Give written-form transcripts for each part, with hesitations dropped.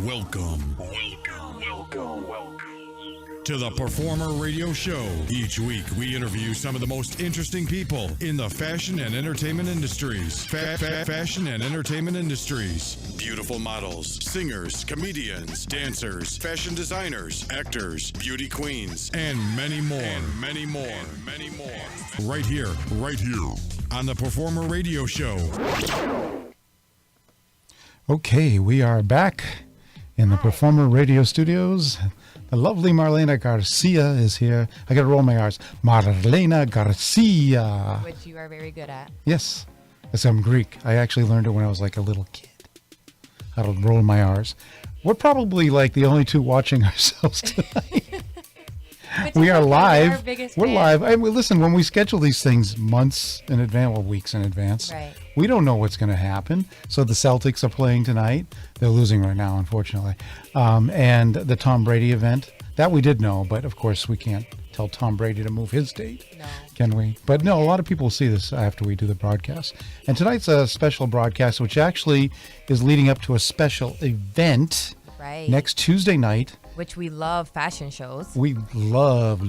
Welcome to the Performer Radio Show. Each week, we interview some of the most interesting people in the fashion and entertainment industries. Fashion and entertainment industries. Beautiful models, singers, comedians, dancers, fashion designers, actors, beauty queens, and many more. Right here on the Performer Radio Show. Okay, we are back in the Performer Radio studios. The lovely Marlena Garcia is here. I got to roll my R's. Marlena Garcia. Which you are very good at. Yes. Yes, I'm Greek. I actually learned it when I was like a little kid. How to roll my R's. We're probably like the only two watching ourselves tonight. We are live. We're live. I mean, listen, when we schedule these things months in advance, or weeks in advance, right, we don't know what's going to happen. So the Celtics are playing tonight. They're losing right now, unfortunately. And the Tom Brady event, that we did know, but of course we can't tell Tom Brady to move his date, can we? But no, a lot of people will see this after we do the broadcast. And tonight's a special broadcast, which actually is leading up to a special event next Tuesday night. Which we love fashion shows. We love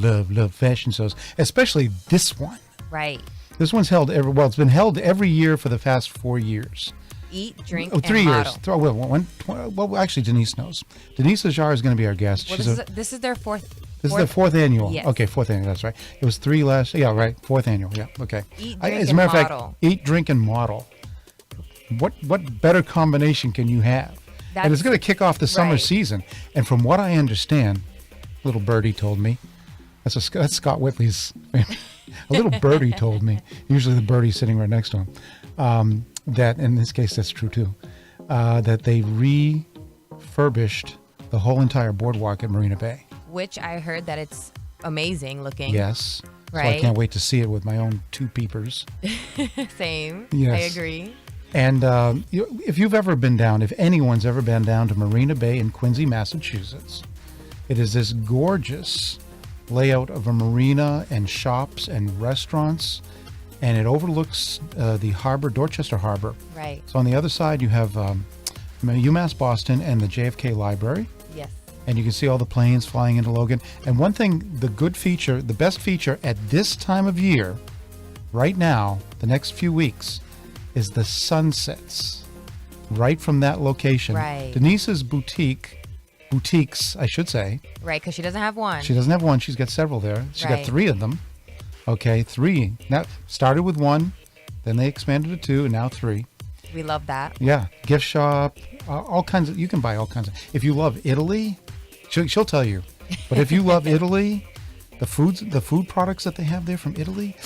fashion shows, especially this one. Right. This one's held it's been held every year for the past 4 years. Eat, drink, and 3 model. years. Well, actually, Denise knows. Denise Hajjar is going to be our guest. Well, this is their fourth. This is their fourth annual. Yes. Okay, fourth annual. That's right. It was 3 last. Yeah, right. Fourth annual. Yeah. Okay. Eat, drink, as a matter and of model. fact, eat, drink, and model. What better combination can you have? And it's going to kick off the summer season. And from what I understand, little birdie told me, that's Scott Whitley's family. A little birdie told me, usually the birdie's sitting right next to him, that in this case that's true too, that they refurbished the whole entire boardwalk at Marina Bay. Which I heard that it's amazing looking. Yes. Right. So I can't wait to see it with my own two peepers. Same. Yes. I agree. And if anyone's ever been down to Marina Bay in Quincy, Massachusetts, it is this gorgeous layout of a marina and shops and restaurants, and it overlooks the harbor, Dorchester Harbor. Right. So on the other side, you have UMass Boston and the JFK Library. Yes. And you can see all the planes flying into Logan. And one thing, the best feature at this time of year, right now, the next few weeks, is the sunsets right from that location. Right. Denise's boutiques, I should say. Right, because she doesn't have one. She doesn't have one. She's got several there. She's got 3 of them. Okay, 3. Now, started with 1, then they expanded to 2, and now 3. We love that. Yeah, gift shop, all kinds of. You can buy all kinds of. If you love Italy, she'll tell you. But if you love Italy, the food products that they have there from Italy.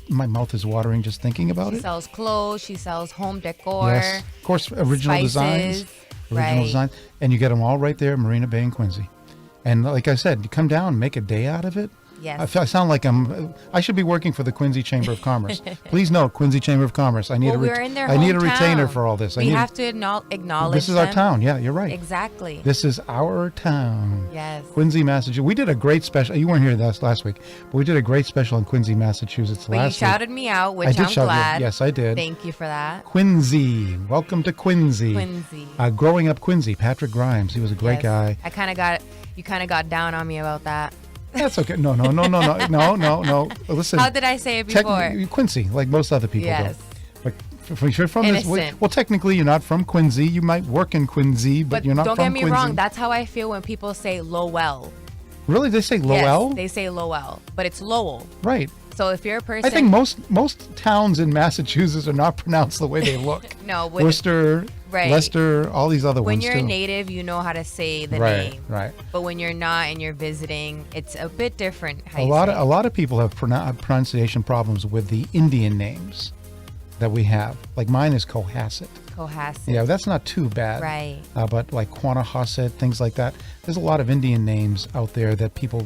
My mouth is watering just thinking about it. She sells clothes. She sells home decor. Yes, of course, original spices, designs, and you get them all right there at Marina Bay and Quincy. And like I said, you come down, make a day out of it. Yes. I sound like I should be working for the Quincy Chamber of Commerce. Please note, Quincy Chamber of Commerce. I need a retainer for all this. We have to acknowledge this is our town. Yeah, you're right. Exactly. This is our town. Yes. Quincy, Massachusetts. We did a great special. You weren't here last week, but we did a great special in Quincy, Massachusetts but last week. You shouted me out, which I'm glad. Yes, I did. Thank you for that. Quincy. Welcome to Quincy. Quincy. Growing up Quincy, Patrick Grimes. He was a great guy. You kind of got down on me about that. That's okay. No. Listen. How did I say it before? Quincy, like most other people. Yes. Do. Like, you're from this. Well, technically, you're not from Quincy. You might work in Quincy, but you're not from Quincy. Don't get me wrong. That's how I feel when people say Lowell. Really? They say Lowell? Yes, they say Lowell, but it's Lowell. Right. So if you're a person, I think most towns in Massachusetts are not pronounced the way they look. No, Worcester, Leicester, all these other when ones. When you're too. a native, you know how to say the name. Right. But when you're not and you're visiting, it's a bit different. A lot of people have pronunciation problems with the Indian names that we have. Like mine is Cohasset. Yeah, that's not too bad. Right. But like Quanahasset, things like that. There's a lot of Indian names out there that people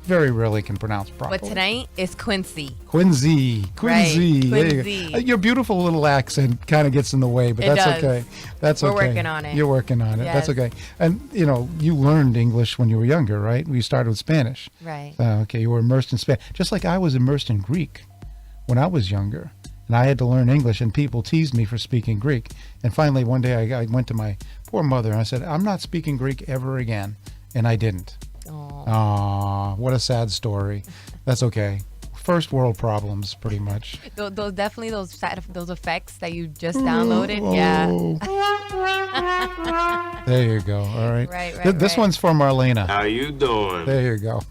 very rarely can pronounce properly. But tonight is Quincy. Quincy. Right. Quincy. Your beautiful little accent kind of gets in the way, but that's okay. We're working on it. You're working on it. Yes. That's okay. And, you learned English when you were younger, right? You started with Spanish. Right. Okay, you were immersed in Spanish. Just like I was immersed in Greek when I was younger. and I had to learn English, and people teased me for speaking Greek. And finally, one day I went to my poor mother, and I said, I'm not speaking Greek ever again. And I didn't. Aw, what a sad story. That's okay. First world problems, pretty much. Those definitely those effects that you just downloaded. Yeah. There you go. All right. Right. This one's for Marlena. How you doing? There you go.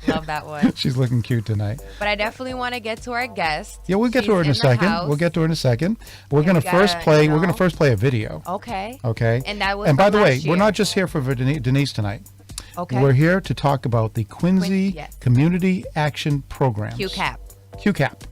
Love that one. She's looking cute tonight. But I definitely want to get to our guest. Yeah, we'll get to her in a second. We'll get to her in a second. We're gonna first play a video. Okay. Okay. And that was. And by the way, last we're year. not just here for Denise tonight. Okay. We're here to talk about the Quincy yes. Community Action Programs. QCAP.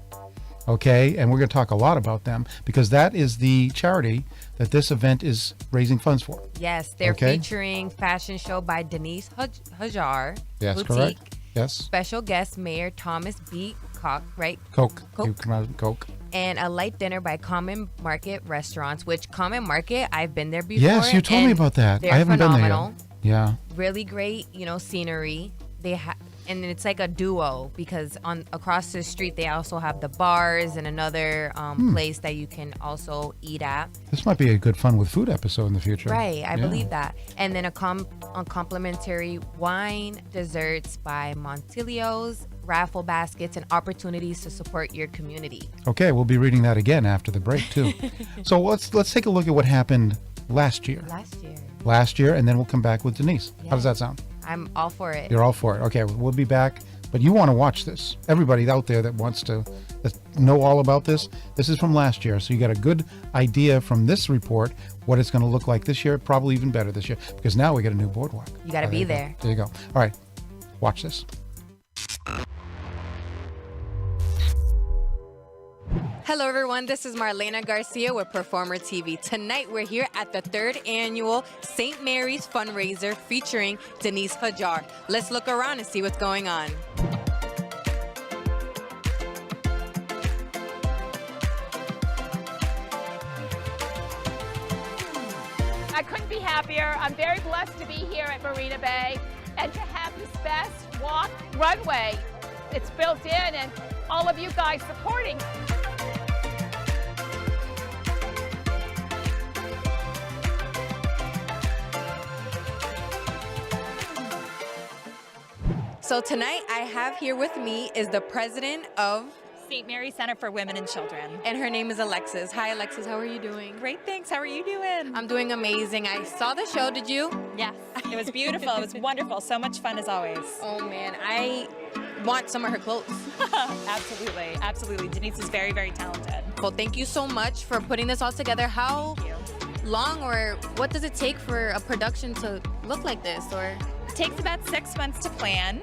Okay, and we're going to talk a lot about them because that is the charity that this event is raising funds for. Yes, they're featuring fashion show by Denise Hajjar. Yes, Boutique. correct. Yes. Special guest Mayor Thomas B. Cook, right? Coke. Coke. And a light dinner by Common Market Restaurants, which Common Market, I've been there before. Yes, you told me about that. I haven't been there yet. Yeah. Really great, scenery. And it's like a duo because across the street they also have the bars and another place that you can also eat at. This might be a good fun with food episode in the future. Right, I believe that. And then a complimentary wine, desserts by Montilio's, raffle baskets, and opportunities to support your community. Okay, we'll be reading that again after the break too. So let's take a look at what happened last year, and then we'll come back with Denise. How does that sound? I'm all for it. You're all for it. Okay, we'll be back. But you want to watch this. Everybody out there that wants to know all about this is from last year. So you got a good idea from this report what it's going to look like this year, probably even better this year, because now we got a new boardwalk. You got to be there. There you go. All right, watch this. Hello everyone, this is Marlena Garcia with Performer TV. Tonight we're here at the 3rd annual St. Mary's fundraiser featuring Denise Hajjar. Let's look around and see what's going on. I couldn't be happier. I'm very blessed to be here at Marina Bay and to have this best walk runway. It's built in and all of you guys supporting. So tonight I have here with me is the president of St. Mary's Center for Women and Children. And her name is Alexis. Hi Alexis, how are you doing? Great, thanks. How are you doing? I'm doing amazing. I saw the show, did you? Yes, it was beautiful. It was wonderful. So much fun as always. Oh man, I want some of her clothes. Absolutely, absolutely. Denise is very, very talented. Well, thank you so much for putting this all together. How long or what does it take for a production to look like this? Or it takes about 6 months to plan.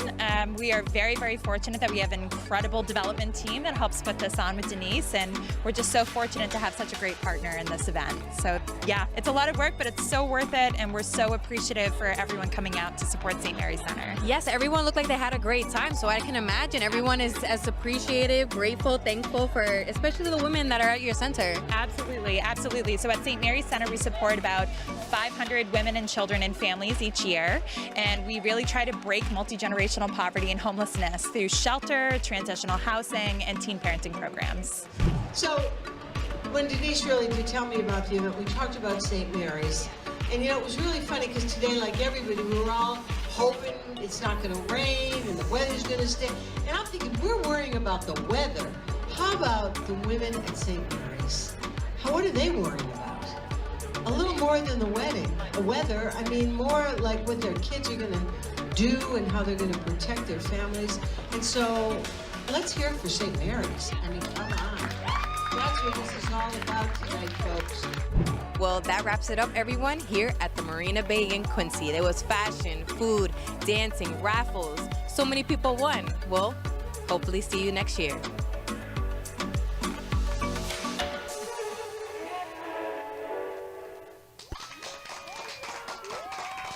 We are very, very fortunate that we have an incredible development team that helps put this on with Denise, and we're just so fortunate to have such a great partner in this event. So yeah, it's a lot of work, but it's so worth it, and we're so appreciative for everyone coming out to support St. Mary's Center. Yes, everyone looked like they had a great time, so I can imagine everyone is as appreciative, grateful, thankful for especially the women that are at your center. Absolutely, absolutely. So at St. Mary's Center, we support about 500 women and children and families each year, and we really try to break multi-generational poverty and homelessness through shelter, transitional housing, and teen parenting programs. So when Denise really did tell me about the event, we talked about St. Mary's. And it was really funny because today, like everybody, we were all hoping it's not going to rain and the weather's going to stay. And I'm thinking, we're worrying about the weather. How about the women at St. Mary's? What are they worrying about? A little more than the weather. I mean, more like what their kids are going to do and how they're going to protect their families. And so let's hear it for St. Mary's. I mean, come on. That's what this is all about tonight, folks. Well, that wraps it up, everyone, here at the Marina Bay in Quincy. There was fashion, food, dancing, raffles. So many people won. Well, hopefully see you next year.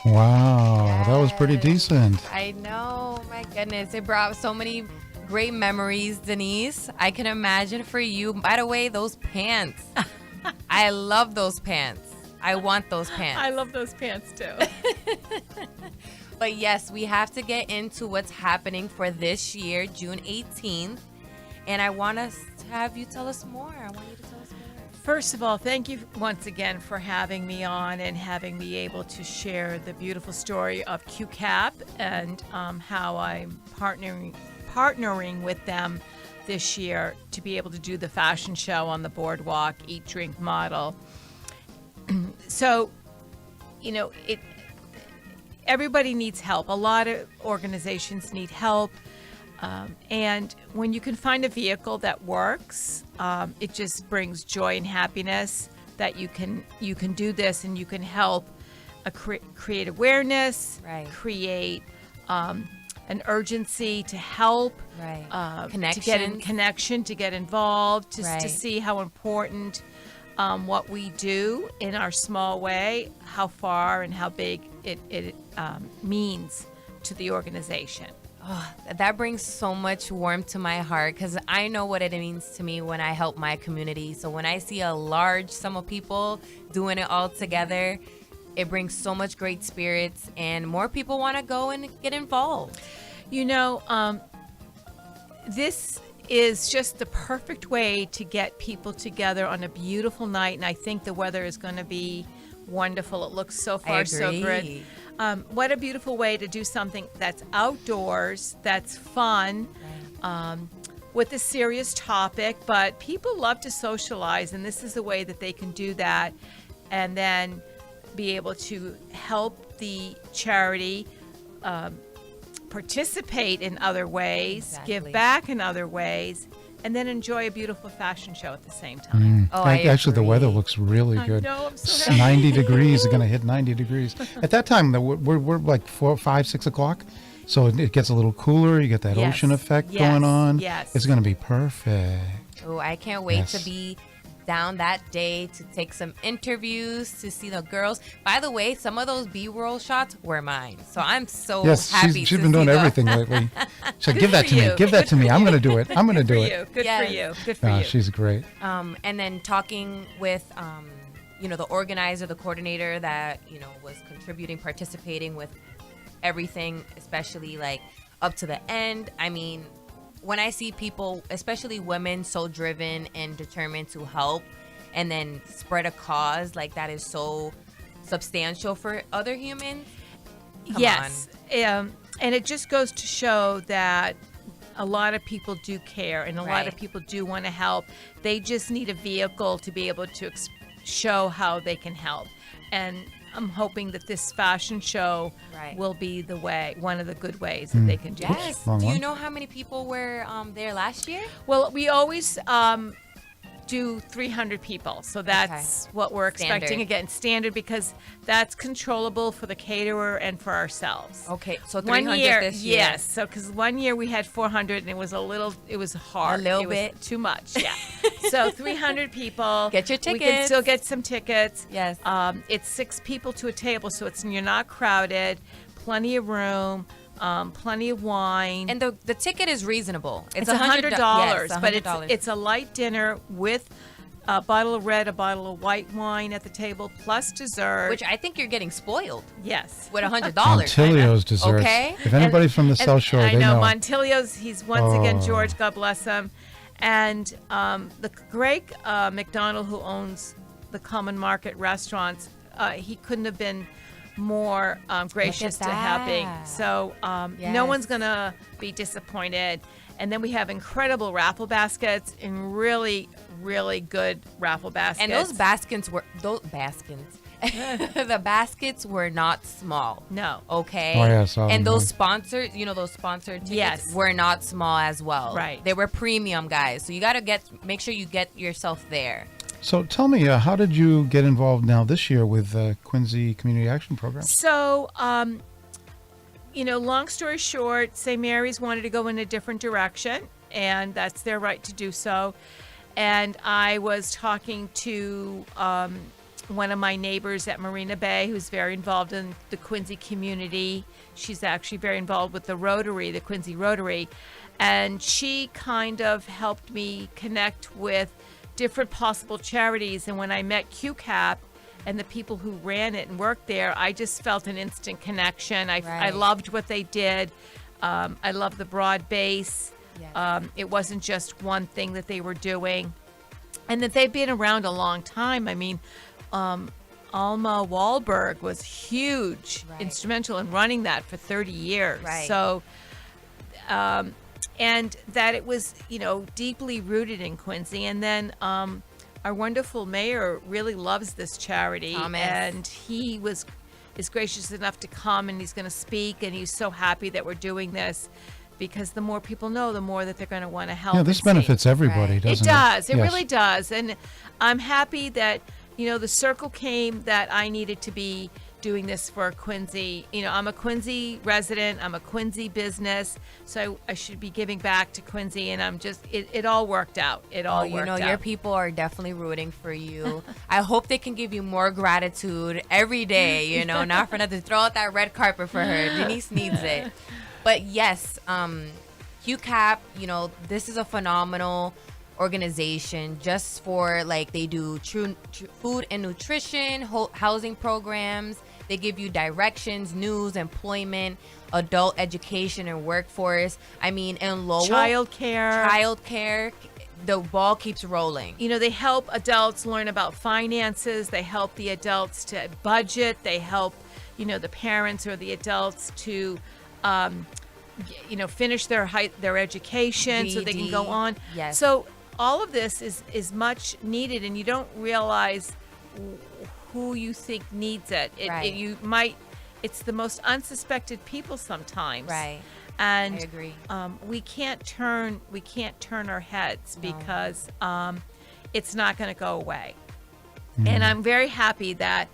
Wow, that was pretty decent. I know, my goodness. It brought so many great memories, Denise. I can imagine for you. By the way, those pants. I love those pants. I want those pants. I love those pants too. But yes, we have to get into what's happening for this year, June 18th. And I want us have you tell us more. I want you to tell us more. First of all, thank you once again for having me on and having me able to share the beautiful story of QCAP and how I'm partnering with them this year to be able to do the fashion show on the boardwalk, Eat, Drink, Model. So, everybody needs help. A lot of organizations need help. And when you can find a vehicle that works, it just brings joy and happiness that you can do this and you can help create awareness, create an urgency to help, to get in connection, to get involved, to see how important what we do in our small way, how far and how big it means to the organization. Oh, that brings so much warmth to my heart because I know what it means to me when I help my community. So when I see a large sum of people doing it all together, it brings so much great spirits and more people want to go and get involved. This is just the perfect way to get people together on a beautiful night, and I think the weather is going to be wonderful. It looks so far so good. What a beautiful way to do something that's outdoors, that's fun, with a serious topic, but people love to socialize, and this is a way that they can do that and then be able to help the charity, participate in other ways, give back in other ways, and then enjoy a beautiful fashion show at the same time. Actually, the weather looks really good. I know, I'm so happy. 90 degrees. It's going to hit 90 degrees. At that time, we're like 4, 5, 6 o'clock. So it gets a little cooler. You get that ocean effect going on. Yes. It's going to be perfect. Oh, I can't wait to be down that day to take some interviews, to see the girls. By the way, some of those B-roll shots were mine. So I'm so happy she's been doing everything lately. So give that to me. Give that to me. I'm going to do it. I'm going to do it. Good for you. Good for you. She's great. And then talking with, the organizer, the coordinator that, was contributing, participating with everything, especially like up to the end. I mean, when I see people, especially women, so driven and determined to help and then spread a cause like that is so substantial for other humans. Yes. And it just goes to show that a lot of people do care and a lot of people do want to help. They just need a vehicle to be able to show how they can help. And I'm hoping that this fashion show will be the way, one of the good ways that they can do Yes. it. Do you know how many people were there last year? Well, we always do 300 people. So that's what we're expecting. Again, standard, because that's controllable for the caterer and for ourselves. Okay, so 300 this year. Yes. So because one year we had 400 and it was hard. A little bit. Too much, yeah. So 300 people. Get your tickets. We can still get some tickets. Yes. It's 6 people to a table, so you're not crowded, plenty of room. Plenty of wine. And the ticket is reasonable. It's $100, yes, but it's a light dinner with a bottle of red, a bottle of white wine at the table, plus dessert. Which I think you're getting spoiled. Yes. With $100. Montilio's desserts. Okay. If anybody's from the South Shore, they know. Montilio's, he's once again George, God bless him. And the Greg McDonald, who owns the Common Market restaurants, he couldn't have been more gracious to helping. So no one's going to be disappointed. And then we have incredible raffle baskets and really, really good raffle baskets. And those baskets were the baskets were not small. No. Okay. Oh, yeah, I saw and them, those sponsored, those sponsored tickets were not small as well. Right. They were premium, guys. So you got to make sure you get yourself there. So tell me, how did you get involved now this year with Quincy Community Action Program? So, long story short, St. Mary's wanted to go in a different direction, and that's their right to do so. And I was talking to one of my neighbors at Marina Bay, who's very involved in the Quincy community. She's actually very involved with the Rotary, the Quincy Rotary. And she kind of helped me connect with different possible charities. And when I met QCAP and the people who ran it and worked there, I just felt an instant connection. I loved what they did. I love the broad base. Yes. It wasn't just one thing that they were doing, and that they've been around a long time. I mean, Alma Wahlberg was huge, instrumental in running that for 30 years. Right. So, and that it was, deeply rooted in Quincy. And then our wonderful mayor really loves this charity. Thomas. And he is gracious enough to come, and he's going to speak, and he's so happy that we're doing this, because the more people know, the more that they're going to want to help. Yeah, this and see. benefits everybody, Right. doesn't It it? does. It Yes. really does. And I'm happy that, the circle came that I needed to be doing this for Quincy. I'm a Quincy resident. I'm a Quincy business. So I should be giving back to Quincy. And I'm just, it all worked out. It all worked out. Your people are definitely rooting for you. I hope they can give you more gratitude every day, not for nothing. Throw out that red carpet for her. Denise needs it. But yes, QCAP, this is a phenomenal organization just for, like, they do true food and nutrition, housing programs. They give you directions, news, employment, adult education, and workforce. I mean, in Lowell, childcare, the ball keeps rolling. They help adults learn about finances. They help the adults to budget. They help, the parents or the adults to, finish their education so they can go on. Yes. So all of this is much needed, and you don't realize who you think needs it. Right. It's the most unsuspected people sometimes. Right. And I agree. we can't turn our heads because it's not going to go away. And I'm very happy that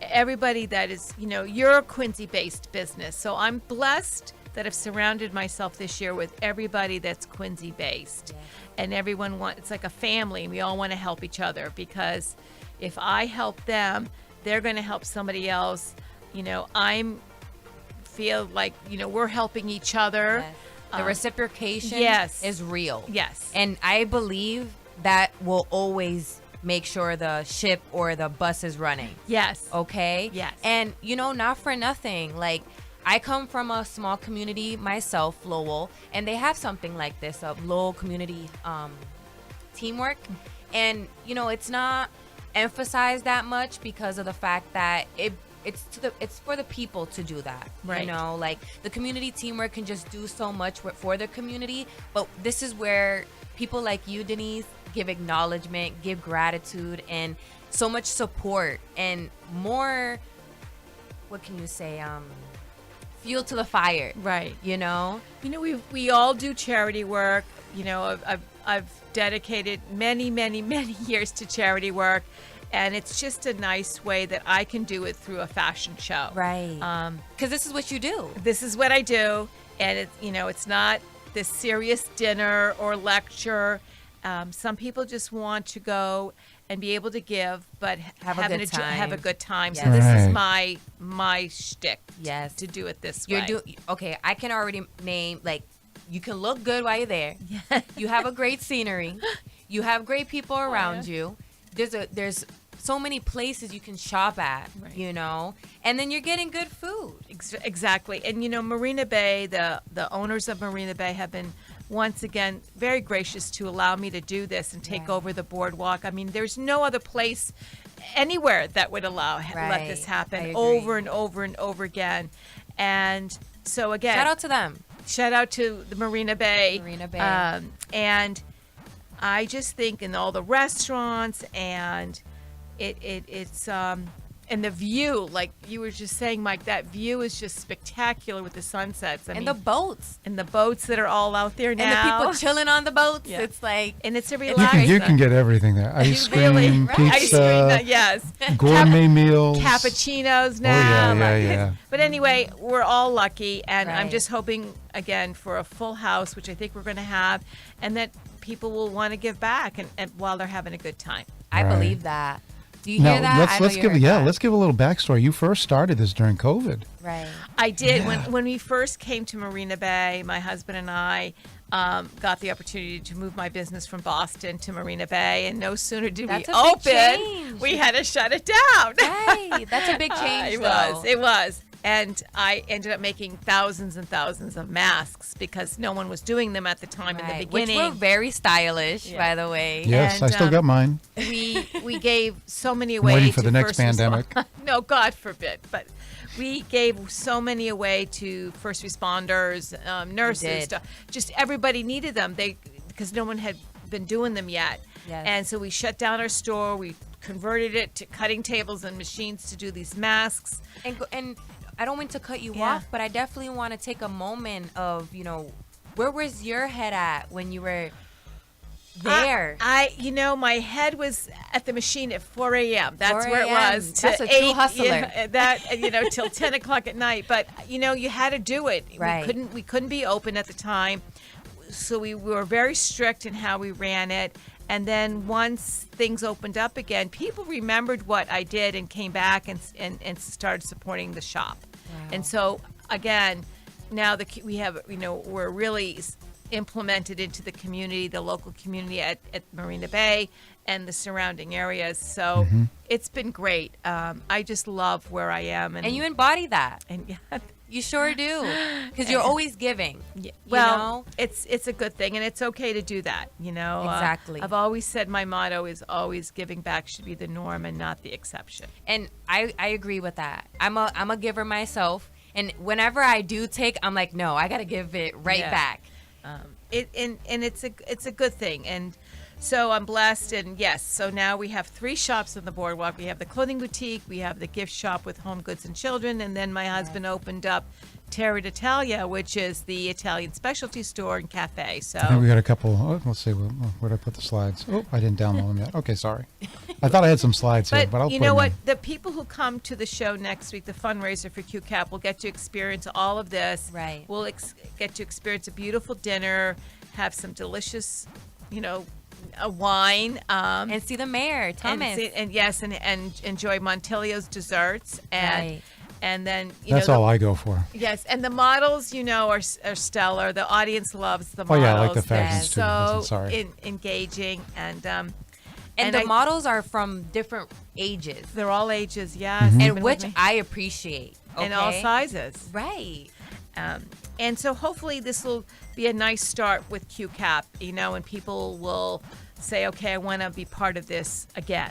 everybody that is, you're a Quincy-based business. So I'm blessed that I've surrounded myself this year with everybody that's Quincy-based. Yes. And everyone it's like a family, and we all want to help each other, because if I help them, they're going to help somebody else. Feel like, we're helping each other. Yes. The reciprocation is real. Yes. And I believe that will always make sure the ship or the bus is running. Yes. Okay? Yes. And, not for nothing. Like, I come from a small community myself, Lowell, and they have something like this, a Lowell community teamwork. And, it's not emphasized that much because of the fact that it's for the people to do that. Right. Like, the community teamwork can just do so much for the community, but this is where people like you, Denise, give acknowledgement, give gratitude, and so much support, and more, what can you say, fuel to the fire. Right. We all do charity work. I've dedicated many, many, many years to charity work, and it's just a nice way that I can do it through a fashion show. Right. Because this is what you do. This is what I do, and it's not this serious dinner or lecture. Some people just want to go and be able to give, but have a good time. Yes. So this is Right. my shtick. Yes. To do it this way. Okay, I can already name, like, you can look good while you're there. Yeah. You have a great scenery. You have great people around you. There's so many places you can shop at, Right. and then you're getting good food. Exactly. And Marina Bay, the owners of Marina Bay have been once again very gracious to allow me to do this and take over the boardwalk. I mean, there's no other place anywhere that would let this happen over and over and over again. And so again, Shout out to them. Shout out to the Marina Bay. Marina Bay. And I just think in all the restaurants and it's and the view, like you were just saying, Mike, that view is just spectacular with the sunsets. I mean, the boats. And the boats that are all out there now. And the people chilling on the boats. Yeah. It's like, and it's a You relaxing. can get everything there. Ice cream, Really? Right. Ice pizza, cream, yes. gourmet meals. Cappuccinos now. yeah. But anyway, we're all lucky, and I'm Right. just hoping again for a full house, which I think we're going to have, and that people will want to give back and while they're having a good time. I Right. believe that. Do you hear that? let's you give heard that. let's give a little backstory. You first started this during COVID. Right. I did. Yeah. When we first came to Marina Bay, my husband and I got the opportunity to move my business from Boston to Marina Bay, and no sooner did That's we a big open, change. we had to shut it down. Right. That's a big change, It though. was. And I ended up making thousands and thousands of masks because no one was doing them at the time in the beginning. Which were very stylish, by the way. Yes, And, I still got mine. We gave so many I'm away waiting to for the next first pandemic. No, God forbid. But we gave so many away to first responders, nurses. Just everybody needed them. Because no one had been doing them yet. Yes. And so we shut down our store. We converted it to cutting tables and machines to do these masks. And I don't mean to cut you off, but I definitely want to take a moment of, where was your head at when you were there? My head was at the machine at 4 a.m. That's 4 where it a.m. was. That's a true hustler. Till 10 o'clock at night. But, you had to do it. Right. We couldn't be open at the time. So we were very strict in how we ran it. And then once things opened up again, people remembered what I did and came back and started supporting the shop. Wow. And so, again, now we have, we're really implemented into the community, the local community at Marina Bay and the surrounding areas. So it's been great. I just love where I am. And you embody that. And you sure do. Because you're always giving. Well, it's a good thing, and it's okay to do that, Exactly. I've always said my motto is always giving back should be the norm and not the exception. And I agree with that. I'm a giver myself. And whenever I do take, I'm like, no, I got to give it right back. It's a good thing. And so I'm blessed. And yes, so now we have 3 shops on the boardwalk. We have the clothing boutique, we have the gift shop with home goods and children, and then my husband opened up Terra d'Italia, which is the Italian specialty store and cafe. So I think we got a couple. Let's see, where did I put the slides? Oh, I didn't download them yet. Okay, sorry. I thought I had some slides here, but I'll you put know them what? in. The people who come to the show next week, the fundraiser for QCAP, will get to experience all of this. Right. We'll get to experience a beautiful dinner, have some delicious, a wine, And see the mayor, Thomas. and enjoy Montilio's desserts Right. and then That's all I go for. Yes, and the models, are stellar. The audience loves the Oh, models. yeah, I like the fashions, too. So Sorry. engaging and the models are from different ages. they're all ages, yes, Mm-hmm. And which I appreciate. and all okay? sizes. Right. And so hopefully this will be a nice start with QCAP, and people will say, okay, I want to be part of this again.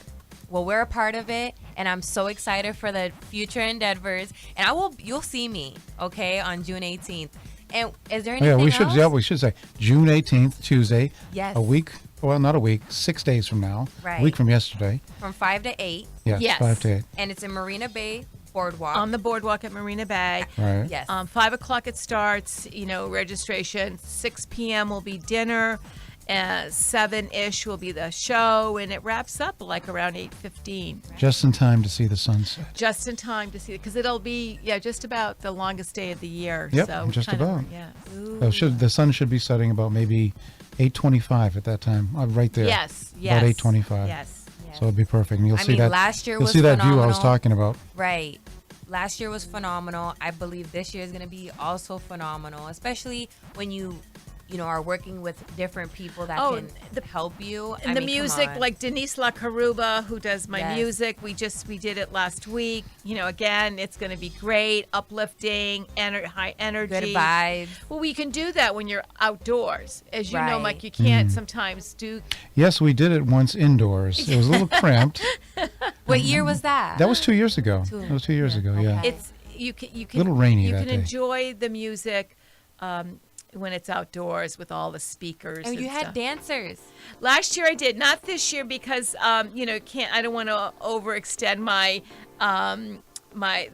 Well, we're a part of it, and I'm so excited for the future endeavors. And you'll see me, okay, on June 18th. And is there anything else? We should say June 18th, Tuesday. Yes. A week, well, not a week, 6 days from now. Right. A week from yesterday. From 5 to 8. Yes, Yes. 5 to 8. And it's in Marina Bay Boardwalk. On the boardwalk at Marina Bay. Right. Yes. 5 o'clock it starts, registration. 6 p.m. will be dinner. 7-ish will be the show, and it wraps up like around 8:15. Just in time to see the sunset. Just in time to see it, because it'll be just about the longest day of the year. Yep, so just kind of- about. Yeah. So the sun should be setting about maybe 8:25 at that time. Right there. Yes. About 8:25. Yes. So it'd be perfect. And you'll see that. Last year you'll was see that view I was phenomenal. talking about. Right. Last year was phenomenal. I believe this year is going to be also phenomenal, especially when you are working with different people that can help you. And the music, like Denise Hajjar, who does my Yes. music, we did it last week. Again, it's going to be great, uplifting, high energy. Good vibes. Well, we can do that when you're outdoors. As you know, Right. Mike, you can't sometimes do. Yes, we did it once indoors. It was a little cramped. What year was that? That was 2 years ago. That was 2 years ago, yeah. Okay. It's you can Little rainy you that can day. enjoy the music when it's outdoors with all the speakers. And you had stuff. dancers. Last year I did, not this year because I don't want to overextend my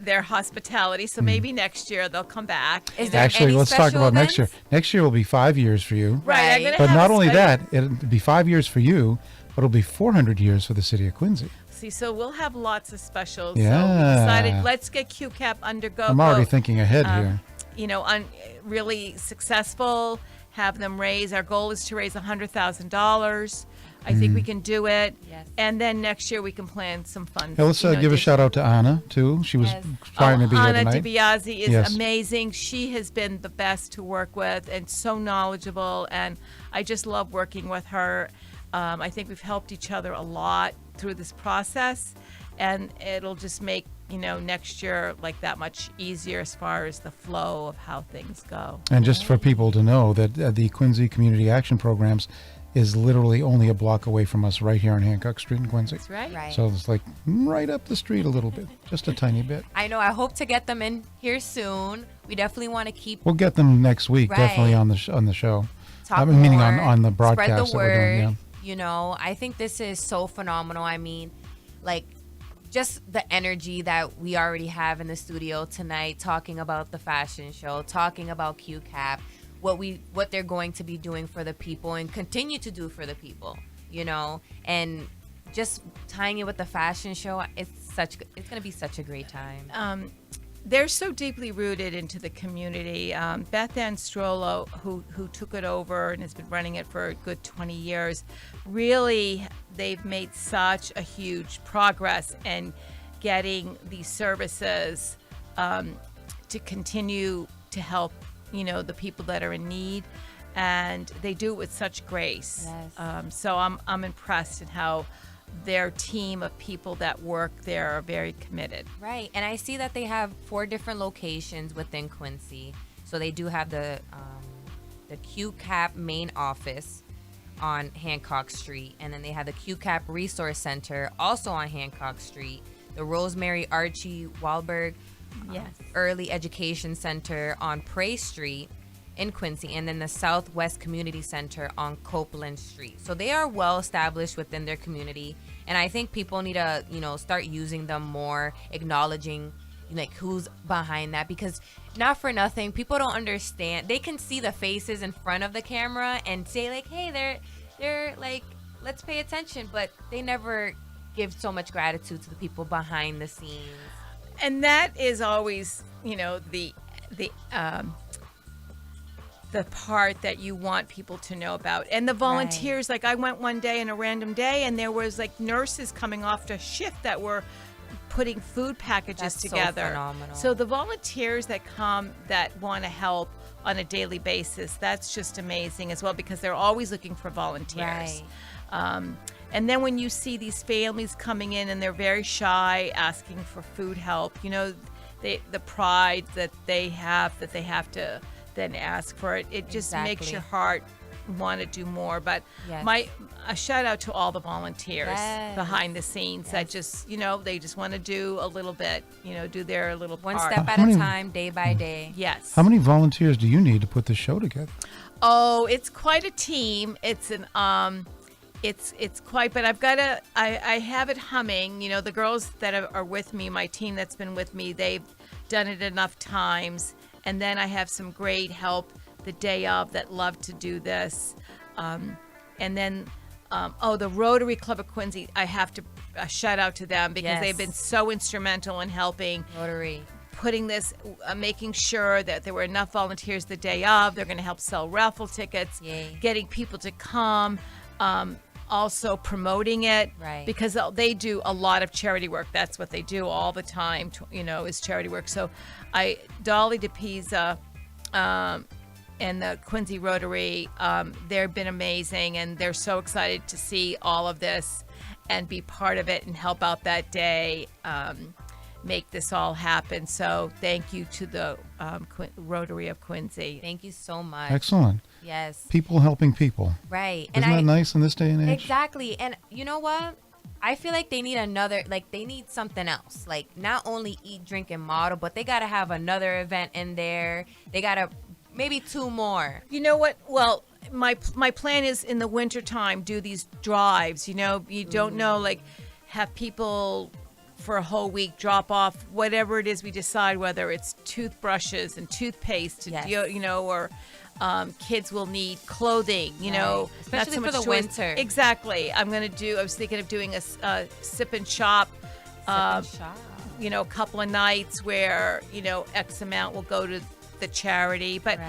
their hospitality. So maybe next year they'll come back. Is there Actually, any let's talk special about next year. events? Next year will be 5 years for you. Right. I'm gonna But have not a only special- that, it'll be 5 years for you, but it'll be 400 years for the city of Quincy. See, so we'll have lots of specials. Yeah. So we decided, let's get QCAP under go. I'm already thinking ahead here. Really successful. Have them raise. Our goal is to raise $100,000. I think we can do it. Yes. And then next year we can plan some fun. Hey, let's give a shout out to Anna, too. She was Yes. trying to be here Anna tonight. DiBiase is Yes. amazing. She has been the best to work with and so knowledgeable. And I just love working with her. I think we've helped each other a lot through this process. And it'll just make next year like that much easier as far as the flow of how things go. And just for people to know that the Quincy Community Action Programs is literally only a block away from us right here on Hancock Street in Quincy. That's right. Right. So it's like right up the street a little bit, just a tiny bit. I know. I hope to get them in here soon. We definitely want to keep We'll get them next week, Right. definitely on the show. talk Meaning more, on the broadcast spread the that we're doing. word. Yeah. You know, I think this is so phenomenal. I mean, like, just the energy that we already have in the studio tonight, talking about the fashion show, talking about QCAP, what they're going to be doing for the people and continue to do for the people, and just tying it with the fashion show. It's going to be such a great time. They're so deeply rooted into the community. Beth Ann Strollo, who took it over and has been running it for a good 20 years, really, they've made such a huge progress in getting these services to continue to help, the people that are in need, and they do it with such grace. Yes. So I'm impressed in how their team of people that work there are very committed. Right, and I see that they have 4 different locations within Quincy. So they do have the QCAP main office on Hancock Street, and then they have the QCAP Resource Center also on Hancock Street, the Rosemary Archie Wahlberg Early Education Center on Prey Street in Quincy, and then the Southwest Community Center on Copeland Street. So they are well established within their community, and I think people need to, start using them more, acknowledging like who's behind that, because not for nothing, people don't understand. They can see the faces in front of the camera and say like, hey, they're like, let's pay attention, but they never give so much gratitude to the people behind the scenes. And that is always, the part that you want people to know about. And the volunteers, like I went one day in a random day and there was like nurses coming off to shift that were putting food packages That's together. So phenomenal. So the volunteers that come that want to help on a daily basis, that's just amazing as well, because they're always looking for volunteers. Right. And then when you see these families coming in and they're very shy, asking for food help, the pride that they have to then ask for it, it just makes your heart want to do more. But a shout out to all the volunteers behind the scenes that just, they just want to do a little bit, do their little part. One step at a time, day by day. Yes. How many volunteers do you need to put this show together? Oh, it's quite a team. It's an it's quite, but I have it humming. The girls that are with me, my team that's been with me, they've done it enough times. And then I have some great help the day of that love to do this. And then, the Rotary Club of Quincy, I have to shout out to them because they've been so instrumental in helping. Rotary. Putting this, making sure that there were enough volunteers the day of. They're going to help sell raffle tickets, getting people to come. Also promoting it, because they do a lot of charity work. That's what they do all the time, is charity work. So Dolly DePisa and the Quincy Rotary, they've been amazing, and they're so excited to see all of this and be part of it and help out that day, make this all happen. So thank you to the Rotary of Quincy. Thank you so much. Excellent. Yes. People helping people. Right. Isn't that nice in this day and age? Exactly. And you know what? I feel like they need they need something else. Like, not only eat, drink, and model, but they got to have another event in there. They got to maybe 2 more. You know what? Well, my plan is in the wintertime, do these drives. You don't know, like, have people for a whole week drop off whatever it is we decide, whether it's toothbrushes and toothpaste, or kids will need clothing, Especially not so for much the toys. winter. Exactly. I was thinking of doing a sip and shop, a couple of nights where, X amount will go to the charity. But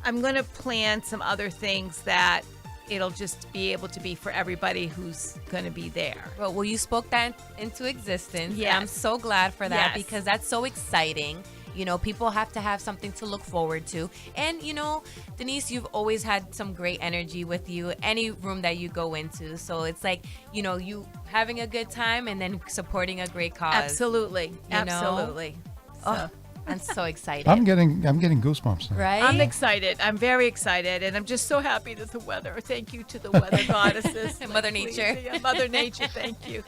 I'm going to plan some other things that it'll just be able to be for everybody who's going to be there. Well, you spoke that into existence. Yes. I'm so glad for that, Yes. because that's so exciting. You know, people have to have something to look forward to. And, you know, Denise, you've always had some great energy with you, any room that you go into. So it's like, you know, you having a good time and then supporting a great cause. Absolutely. You know? Absolutely. Oh, I'm so excited. I'm getting goosebumps now. Right? I'm excited. I'm very excited, and I'm just so happy that the weather. Thank you to the weather goddesses, And Mother Nature. Yeah, Mother Nature. Thank you.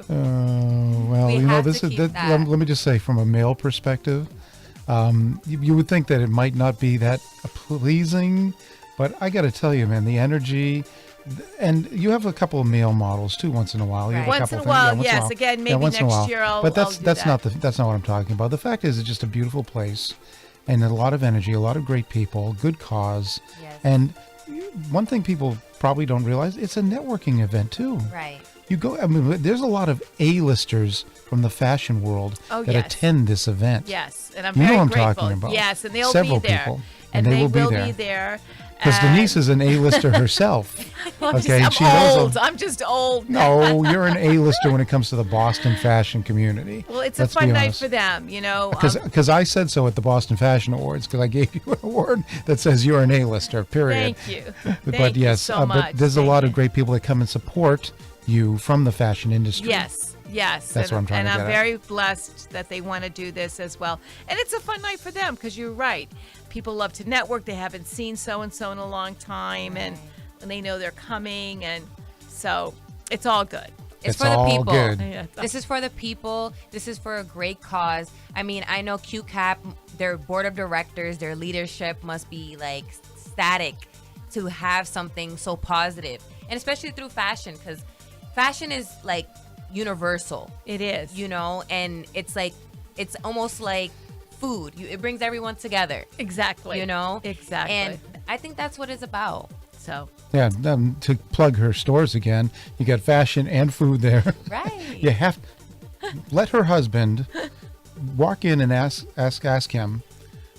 Well, We you know, have this to is. keep Let that. me just say, from a male perspective, you would think that it might not be that pleasing, but I got to tell you, man, the energy. And you have a couple of male models too, once in a while. You have Right. a Once couple in a of things- while, once in a yes. while. Again, maybe once in a next while. year I'll But that's do that's that. not what I'm talking about. The fact is, it's just a beautiful place, and a lot of energy, a lot of great people, good cause, Yes. and one thing people probably don't realize, it's a networking event too. Right. You go. I mean, there's a lot of A-listers from the fashion world Oh, that yes. attend this event. Yes, and I'm You know very what I'm grateful. talking about. Yes, and they'll Several be there. people, and and they will be be there. Because And- Denise is an A-lister herself. I'm Okay, just, she I'm knows old. I'm just old. No, you're an A-lister when it comes to the Boston fashion community. Well, it's Let's a fun be night honest. for them, you know. Because I said so at the Boston Fashion Awards, because I gave you an award that says you're an A-lister, period. Thank you. But Thank you yes, so much. but there's a Thank lot you. of great people that come and support you from the fashion industry. Yes. That's what I'm trying and to I'm get at. very blessed that they want to do this as well. And it's a fun night for them because you're right. People love to network. They haven't seen so-and-so in a long time, and they know they're coming. And so it's all good. It's It's for the all people. good. Yeah. This is for the people. This is for a great cause. I mean, I know QCAP, their board of directors, their leadership must be like ecstatic to have something so positive, and especially through fashion, because fashion is like universal, It is. you know, and it's like, it's almost like food. It brings everyone together, Exactly. you know? Exactly. And I think that's what it's about. So Yeah, to plug her stores again, you got fashion and food there. Right. You have let her husband walk in and ask him,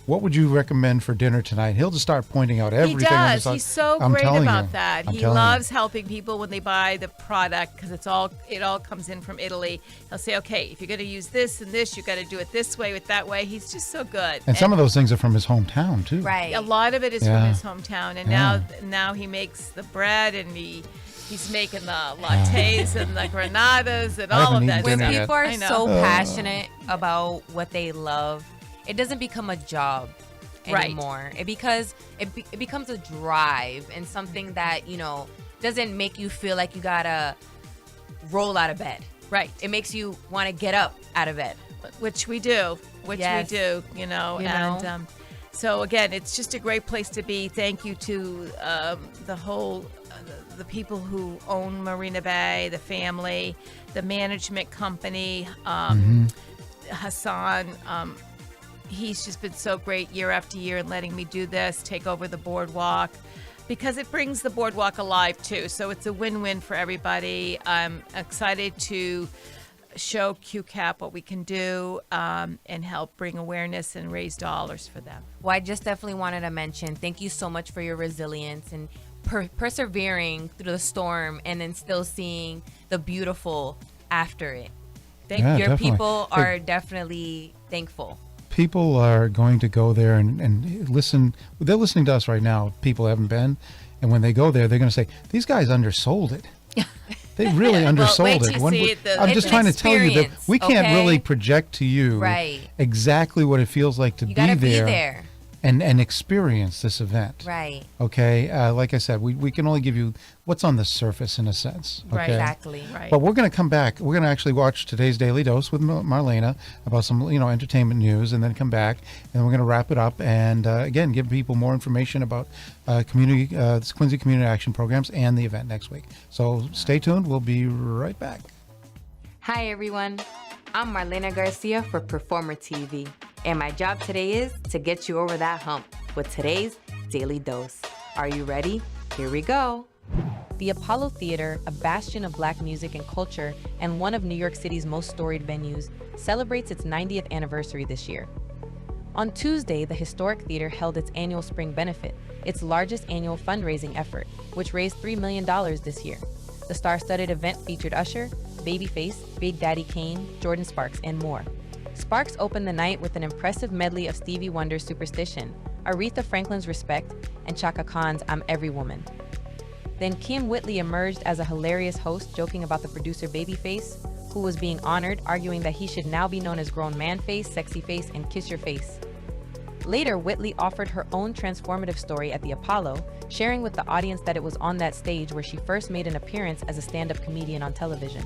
what would you recommend for dinner tonight? He'll just start pointing out he everything. I'm just does. like, He's so I'm great telling about you. that. I'm He telling you. loves helping people when they buy the product because it all comes in from Italy. He'll say, okay, if you're going to use this and this, you got to do it this way with that way. He's just so good. And some of those things are from his hometown too. Right. A lot of it is Yeah. from his hometown, and Yeah. now he makes the bread, and he's making the lattes and the granadas and I all of haven't that eaten When dinner stuff. yet. people are I know. so passionate about what they love, it doesn't become a job Right. anymore. It becomes a drive and something that, you know, doesn't make you feel like you gotta roll out of bed. Right. It makes you want to get up out of bed. Which we do, Yes. you know. You And know? so again, it's just a great place to be. Thank you to the whole, the people who own Marina Bay, the family, the management company, Hassan. He's just been so great year after year in letting me do this, take over the boardwalk, because it brings the boardwalk alive too. So it's a win-win for everybody. I'm excited to show QCAP what we can do and help bring awareness and raise dollars for them. Well, I just definitely wanted to mention, thank you so much for your resilience and persevering through the storm and then still seeing the beautiful after it. Thank Yeah, you. Your definitely. people Hey. are definitely thankful. People are going to go there and listen. They're listening to us right now. People haven't been. And when they go there, they're going to say, these guys undersold it. They really undersold wait it. till you When see we- it, the- I'm It's just an trying to tell you that experience, we can't okay? really project to you Right. exactly what it feels like to You gotta be be there, there. and experience this event. Right. Okay. Like I said, we can only give you what's on the surface in a sense. Okay? Right. Exactly. Right. But we're going to come back. We're going to actually watch today's Daily Dose with Marlena about some, entertainment news, and then come back, and we're going to wrap it up and again give people more information about Quincy Community Action Programs and the event next week. So stay tuned. We'll be right back. Hi, everyone. I'm Marlena Garcia for Performer TV, and my job today is to get you over that hump with today's Daily Dose. Are you ready? Here we go. The Apollo Theater, a bastion of Black music and culture and one of New York City's most storied venues, celebrates its 90th anniversary this year. On Tuesday, the historic theater held its annual Spring Benefit, its largest annual fundraising effort, which raised $3 million this year. The star-studded event featured Usher, Babyface, Big Daddy Kane, Jordan Sparks, and more. Sparks opened the night with an impressive medley of Stevie Wonder's Superstition, Aretha Franklin's Respect, and Chaka Khan's I'm Every Woman. Then Kim Whitley emerged as a hilarious host, joking about the producer Babyface, who was being honored, arguing that he should now be known as Grown Man Face, Sexy Face, and Kiss Your Face. Later, Whitley offered her own transformative story at the Apollo, sharing with the audience that it was on that stage where she first made an appearance as a stand-up comedian on television.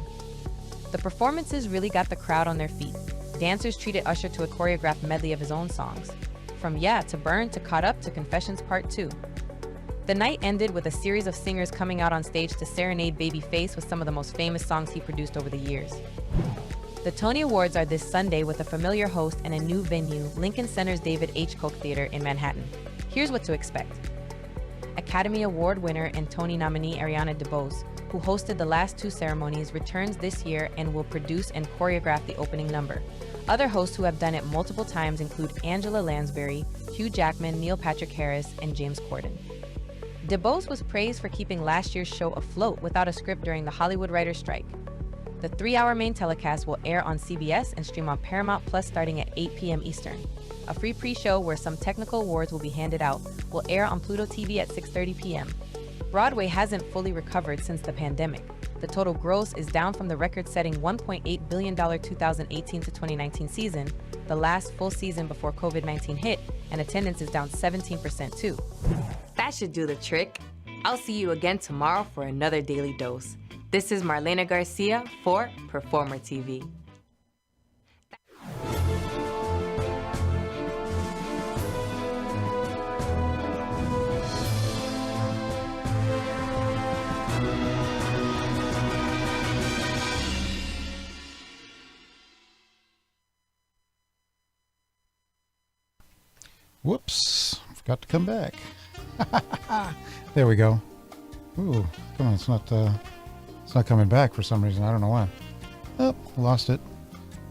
The performances really got the crowd on their feet. Dancers treated Usher to a choreographed medley of his own songs, from Yeah to Burn to Caught Up to Confessions Part 2. The night ended with a series of singers coming out on stage to serenade Babyface with some of the most famous songs he produced over the years. The Tony Awards are this Sunday with a familiar host and a new venue, Lincoln Center's David H. Koch Theater in Manhattan. Here's what to expect. Academy Award winner and Tony nominee Ariana DeBose, who hosted the last two ceremonies, returns this year and will produce and choreograph the opening number. Other hosts who have done it multiple times include Angela Lansbury, Hugh Jackman, Neil Patrick Harris, and James Corden. DeBose was praised for keeping last year's show afloat without a script during the Hollywood writers' strike. The 3-hour main telecast will air on CBS and stream on Paramount Plus starting at 8 p.m. Eastern. A free pre-show where some technical awards will be handed out will air on Pluto TV at 6:30 p.m. Broadway hasn't fully recovered since the pandemic. The total gross is down from the record-setting $1.8 billion 2018 to 2019 season, the last full season before COVID-19 hit, and attendance is down 17% too. That should do the trick. I'll see you again tomorrow for another Daily Dose. This is Marlena Garcia for Performer TV. Whoops, forgot to come back. There we go. Ooh, come on, it's not coming back for some reason. I don't know why. Oh, lost it.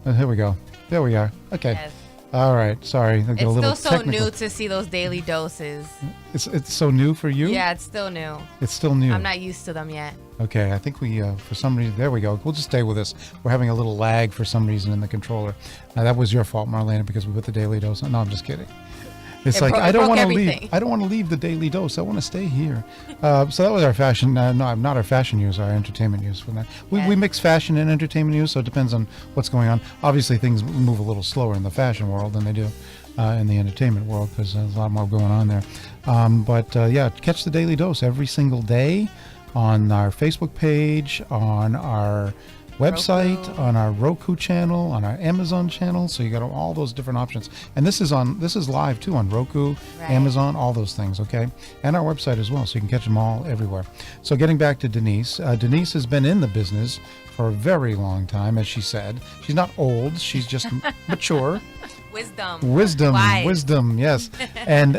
Here we go. There we are. Okay. Yes. All right. Sorry. It's still so new to see those daily doses. It's so new for you? Yeah, it's still new. It's still new. I'm not used to them yet. Okay. I think we, for some reason, there we go. We'll just stay with this. We're having a little lag for some reason in the controller. That was your fault, Marlena, because we put the daily dose on. No, I'm just kidding. It's like, I don't want to leave. I don't want to leave the daily dose. I want to stay here. So that was our fashion. No, not our fashion news, our entertainment news for that. We mix fashion and entertainment news, so it depends on what's going on. Obviously, things move a little slower in the fashion world than they do in the entertainment world because there's a lot more going on there. But yeah, catch the daily dose every single day on our Facebook page, on our website, Roku, on our Roku channel, on our Amazon channel. So you got all those different options. And this is live too on Roku, right, Amazon, all those things, okay? And our website as well, so you can catch them all everywhere. So getting back to Denise. Denise has been in the business for a very long time, as she said. She's not old, she's just mature. Wisdom, yes. And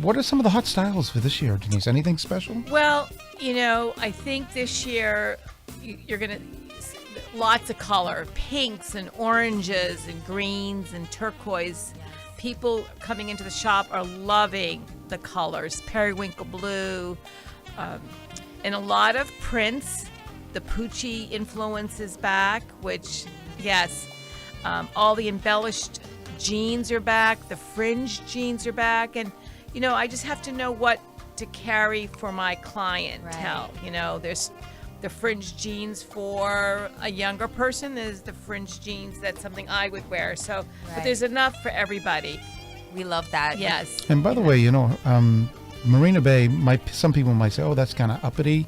what are some of the hot styles for this year, Denise? Anything special? Well, I think this year you're going to lots of color, pinks and oranges and greens and turquoise. People coming into the shop are loving the colors, periwinkle blue, and a lot of prints. The Poochie influence is back, which, yes, all the embellished jeans are back, the fringe jeans are back, and, I just have to know what to carry for my clientele. Right. There's the fringe jeans for a younger person. There's the fringe jeans, that's something I would wear. So, right, but there's enough for everybody. We love that. Yes. And by the way, Marina Bay, some people might say, oh, that's kind of uppity.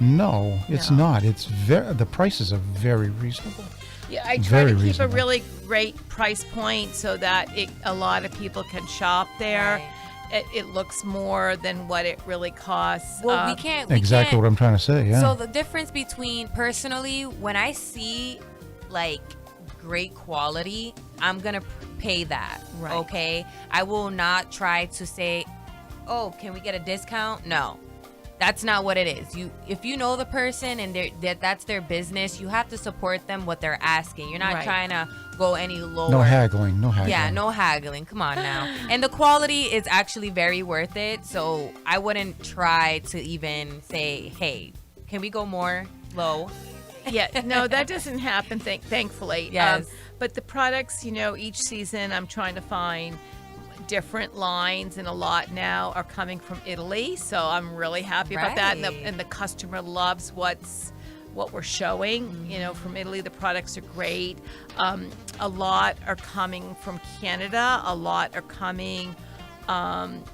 No, it's not. It's the prices are very reasonable. Yeah, I try to keep a really great price point so that a lot of people can shop there. Right. It looks more than what it really costs. Well, we can't. Exactly what I'm trying to say, yeah. So the difference between, personally, when I see, great quality, I'm going to pay that, right, okay? I will not try to say, oh, can we get a discount? No. That's not what it is. If you know the person and that's their business, you have to support them what they're asking. You're not trying to go any lower. No haggling. Yeah, no haggling. Come on now. And the quality is actually very worth it. So I wouldn't try to even say, hey, can we go more low? Yeah, no, that doesn't happen, thankfully. Yes. But the products, each season I'm trying to find different lines, and a lot now are coming from Italy. So I'm really happy about that. And the customer loves what we're showing. From Italy, the products are great. A lot are coming from Canada. A lot are coming from,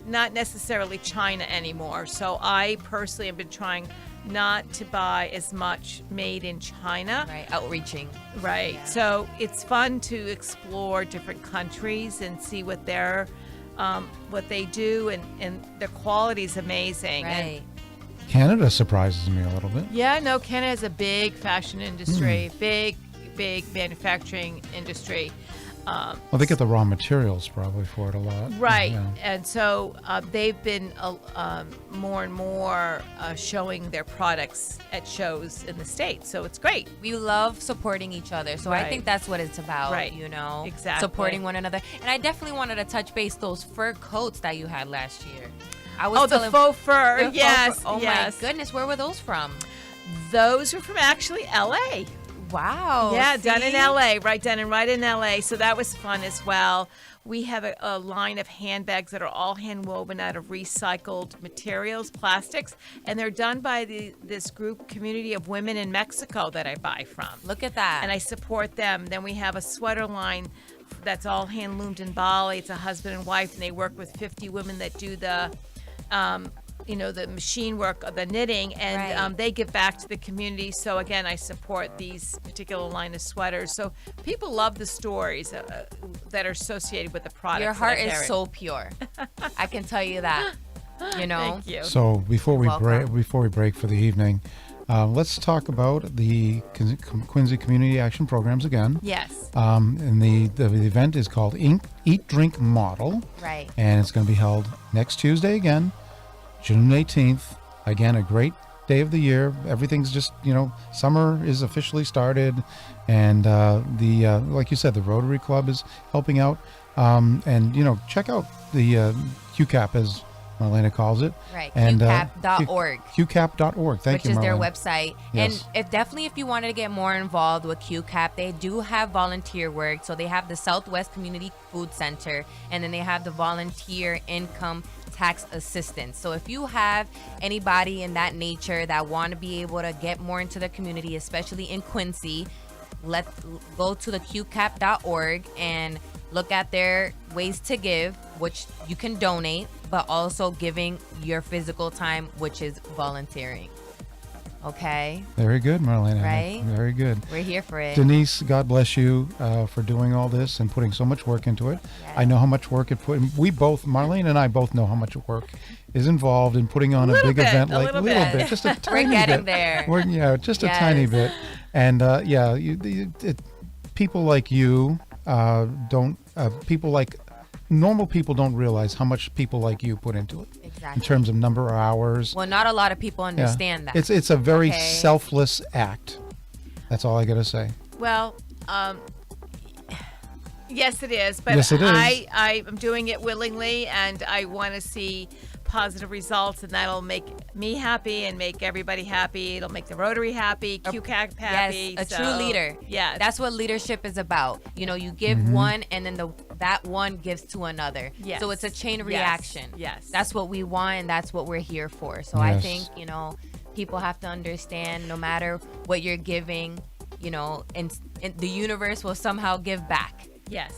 not necessarily China anymore. So I personally have been trying not to buy as much made in China. Right, outreaching. Right. Yeah. So it's fun to explore different countries and see what what they do, and their quality is amazing. Right. Canada surprises me a little bit. Yeah, no, Canada has a big fashion industry, big manufacturing industry. Well, they get the raw materials probably for it a lot. Right. Yeah. And so they've been more and more showing their products at shows in the States. So it's great. We love supporting each other. So I Right. think that's what it's about, Right. Exactly. Supporting one another. And I definitely wanted to touch base those fur coats that you had last year. I was the faux fur. the faux Yes. fur. Oh yes. my goodness, where were those from? Those are from actually LA. Wow. Yeah, done in see? LA, right in LA. So that was fun as well. We have a line of handbags that are all hand woven out of recycled materials, plastics, and they're done by this group community of women in Mexico that I buy from. Look at that. And I support them. Then we have a sweater line that's all hand loomed in Bali. It's a husband and wife, and they work with 50 women that do the the machine work, the knitting, and Right. they give back to the community. So again, I support these particular line of sweaters. So people love the stories that are associated with the products. Your heart that I is carry. so pure. I can tell you that. Thank you. So before we Welcome. break for the evening, let's talk about the Quincy Community Action Programs again. Yes. And the event is called Eat, Drink, Model. Right. And it's going to be held next Tuesday again, June 18th. Again, a great day of the year. Everything's just, summer is officially started. And like you said, the Rotary Club is helping out. And, check out the QCAP, as Marlena calls it. Right. And, QCAP.org. QCAP.org. Thank you, Which is their Marlena. website. Yes. And if you wanted to get more involved with QCAP, they do have volunteer work. So they have the Southwest Community Food Center, and then they have the volunteer income tax assistance. So if you have anybody in that nature that want to be able to get more into the community, especially in Quincy, go to the QCAP.org and look at their ways to give, which you can donate, but also giving your physical time, which is volunteering. Okay? Very good, Marlena. Right? Very good. We're here for it. Denise, God bless you for doing all this and putting so much work into it. Yes. I know how much work Marlene and I both know how much work is involved in putting on a big event like a little bit. just a tiny We're getting bit. there. Just a Yes. tiny bit. And people like you normal people don't realize how much people like you put into it. Exactly. In terms of number of hours. Well, not a lot of people understand that. It's a very Okay. selfless act. That's all I got to say. Well, yes, it is. But Yes, it is. I'm doing it willingly, and I want to see positive results, and that'll make me happy and make everybody happy. It'll make the Rotary happy, QCAP happy. Yes, a true leader. Yeah, That's what leadership is about. You give one, and then that one gives to another. Yes. So it's a chain Yes. reaction. Yes. That's what we want, and that's what we're here for. So I Yes. think, people have to understand no matter what you're giving, and the universe will somehow give back. yes.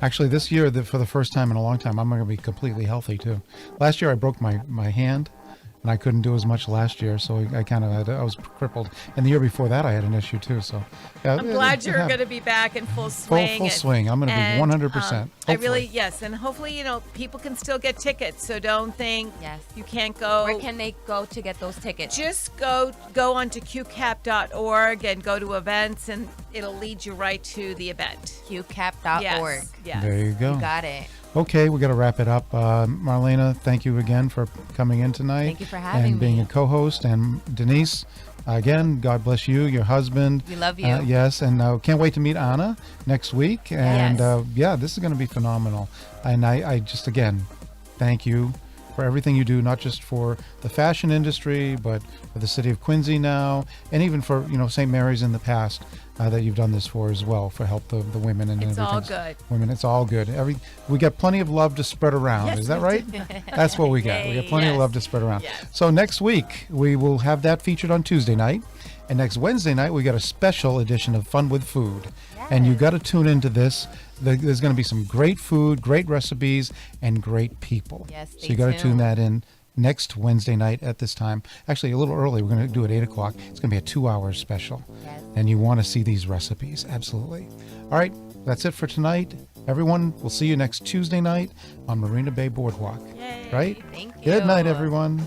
Actually, this year, for the first time in a long time, I'm going to be completely healthy too. Last year, I broke my hand, and I couldn't do as much last year, so I was crippled. And the year before that, I had an issue too. So, yeah, I'm glad you're going to be back in full swing. full swing. I'm going to be and, 100%. I really, yes, and hopefully, people can still get tickets. So don't think Yes. you can't go. Where can they go to get those tickets? Just go onto qcap.org and go to events, and it'll lead you right to the event. QCAP.org. Yes. There you go. You got it. Okay, we got to wrap it up. Marlena, thank you again for coming in tonight. Thank you for having and being me. a co-host. And Denise, again, God bless you, your husband. We love you. Yes, and can't wait to meet Anna next week. And Yes. this is going to be phenomenal. And I just, again, thank you for everything you do, not just for the fashion industry, but for the city of Quincy now, and even for, St. Mary's in the past, that you've done this for as well, for help the women and It's everything. all good. Women, it's all good. We get plenty of love to spread around. Yes, Is that we right? That's what we get. We get plenty of love to spread around. Yes. So next week, we will have that featured on Tuesday night. And next Wednesday night, we got a special edition of Fun with Food. And you got to tune into this. There's going to be some great food, great recipes, and great people. Yes, so you got to tune tuned. that in next Wednesday night at this time. Actually, a little early. We're going to do it at 8 o'clock. It's going to be a 2-hour special. Yes. And you want to see these recipes. Absolutely. All right. That's it for tonight. Everyone, we'll see you next Tuesday night on Marina Bay Boardwalk. Yay. Right? Thank you. Good night, everyone.